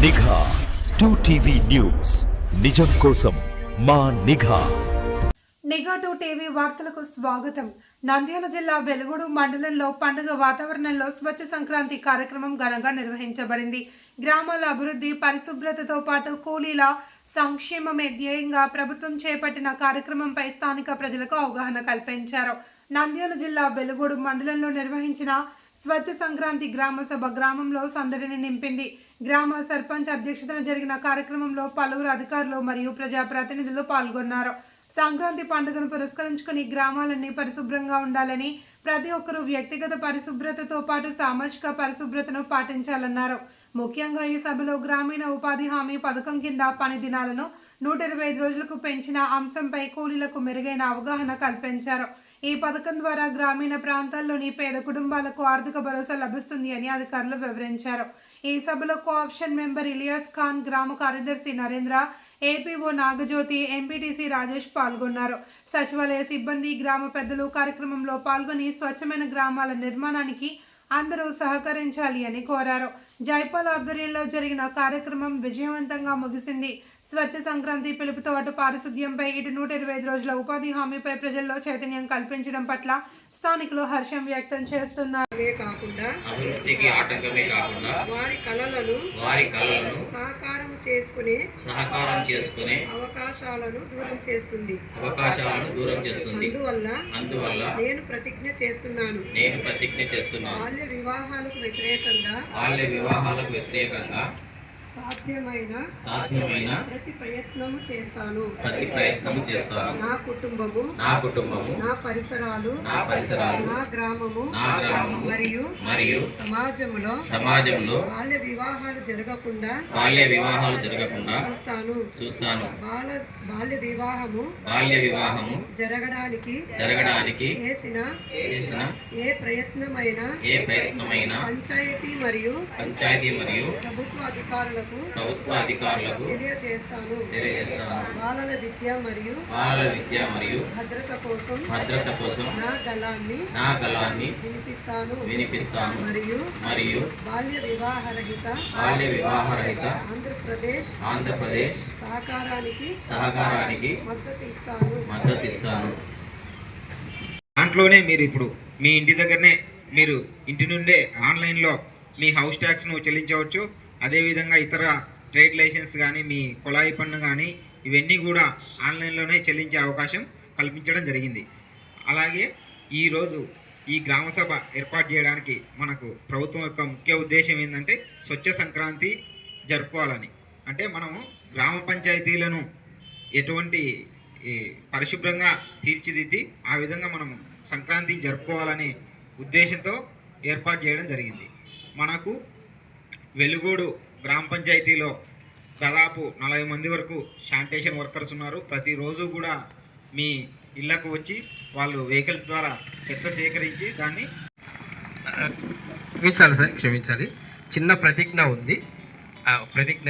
నిఘా 2TV news నిజం కోసం మా నిఘా. నిఘా 2TV వార్తలకు స్వాగతం. నంద్యాల జిల్లా వెలుగోడు మండలంలో పండుగ వాతావరణంలో స్వచ్ఛ సంక్రాంతి కార్యక్రమం ఘనంగా నిర్వహించబడింది. గ్రామాల అభివృద్ధి, పరిశుభ్రతతో పాటు కూలీల సంక్షేమమే ధ్యేయంగా ప్రభుత్వం చేపట్టిన కార్యక్రమంపై స్థానిక ప్రజలకు అవగాహన కల్పించారు. నంద్యాల జిల్లా వెలుగోడు మండలంలో నిర్వహించిన స్వచ్ఛ సంక్రాంతి గ్రామ సభ గ్రామంలో సందడిని నింపింది. గ్రామ సర్పంచ్ అధ్యక్షతన జరిగిన కార్యక్రమంలో పలువురు అధికారులు మరియు ప్రజాప్రతినిధులు పాల్గొన్నారు. సంక్రాంతి పండుగను పురస్కరించుకుని గ్రామాలన్నీ పరిశుభ్రంగా ఉండాలని, ప్రతి ఒక్కరూ వ్యక్తిగత పరిశుభ్రతతో పాటు సామాజిక పరిశుభ్రతను పాటించాలన్నారు. ముఖ్యంగా ఈ సభలో గ్రామీణ ఉపాధి హామీ పథకం కింద పని దినాలను 125 రోజులకు పెంచిన అంశంపై కూలీలకు మెరుగైన అవగాహన కల్పించారు. ఈ పథకం ద్వారా గ్రామీణ ప్రాంతాల్లోని పేద కుటుంబాలకు ఆర్థిక భరోసా లభిస్తుంది అని అధికారులు వివరించారు. ఈ సభలో కోఆప్షన్ మెంబర్ ఇలియాస్ ఖాన్, గ్రామ కార్యదర్శి నరేంద్ర, ఏపీఓ నాగజ్యోతి, ఎంపీటీసీ రాజేష్ పాల్గొన్నారు. సచివాలయ సిబ్బంది, గ్రామ పెద్దలు కార్యక్రమంలో పాల్గొని స్వచ్ఛమైన గ్రామాల నిర్మాణానికి అందరూ సహకరించాలి అని కోరారు. జైపాల్ ఆధ్వర్యంలో జరిగిన కార్యక్రమం విజయవంతంగా ముగిసింది. స్వచ్ఛ సంక్రాంతి పిలుపుతో అటు పారిశుద్ధ్యంపై, ఇటు 125 రోజుల ఉపాధి హామీపై ప్రజల్లో చైతన్యం కల్పించడం పట్ల స్థానికులు హర్షం వ్యక్తం చేస్తున్నారు. అభివృద్ధికి ఆటంకమే కాకుండా వారి కళలను సహకారం చేసుకునే అవకాశాలను దూరం చేస్తుంది. అందువల్ల నేను ప్రతిజ్ఞ చేస్తున్నాను. బాల్య వివాహాలకు వ్యతిరేకంగా సాధ్యమైన ప్రతి ప్రయత్నము చేస్తాను. నా కుటుంబము, నా పరిసరాలు, నా గ్రామము మరియు సమాజంలో బాల్య వివాహాలు జరగకుండా చూస్తాను. బాల్య వివాహము జరగడానికి చేసిన ఏ ప్రయత్నమైనా పంచాయతీ మరియు ప్రభుత్వ అధికారులకు తెలియజేస్తాను. బాలల విద్య మరియు భద్రత కోసం నా గళాన్ని వినిపిస్తాను. మరియు బాల్య వివాహ రహిత ఆంధ్రప్రదేశ్ సహకారానికి మద్దతు ఇస్తాను. దాంట్లోనే మీరు ఇప్పుడు మీ ఇంటి దగ్గరనే మీరు ఇంటి నుండే ఆన్లైన్లో మీ హౌస్ ట్యాక్స్ను చెల్లించవచ్చు. అదేవిధంగా ఇతర ట్రేడ్ లైసెన్స్ కానీ, మీ కుళాయి పన్ను కానీ, ఇవన్నీ కూడా ఆన్లైన్లోనే చెల్లించే అవకాశం కల్పించడం జరిగింది. అలాగే ఈరోజు ఈ గ్రామ సభ ఏర్పాటు చేయడానికి మనకు ప్రభుత్వం యొక్క ముఖ్య ఉద్దేశం ఏంటంటే స్వచ్ఛ సంక్రాంతి జరుపుకోవాలని. అంటే మనము గ్రామ పంచాయతీలను ఎటువంటి పరిశుభ్రంగా తీర్చిదిద్ది ఆ విధంగా మనము సంక్రాంతి జరుపుకోవాలనే ఉద్దేశంతో ఏర్పాటు చేయడం జరిగింది. మనకు వెలుగోడు గ్రామ పంచాయతీలో దాదాపు 40 మంది వరకు శానిటేషన్ వర్కర్స్ ఉన్నారు. ప్రతిరోజు కూడా మీ ఇళ్లకు వచ్చి వాళ్ళు వెహికల్స్ ద్వారా చెత్త సేకరించి దాన్ని క్షమించాలి, చిన్న ప్రతిజ్ఞ ఉంది. ప్రతిజ్ఞ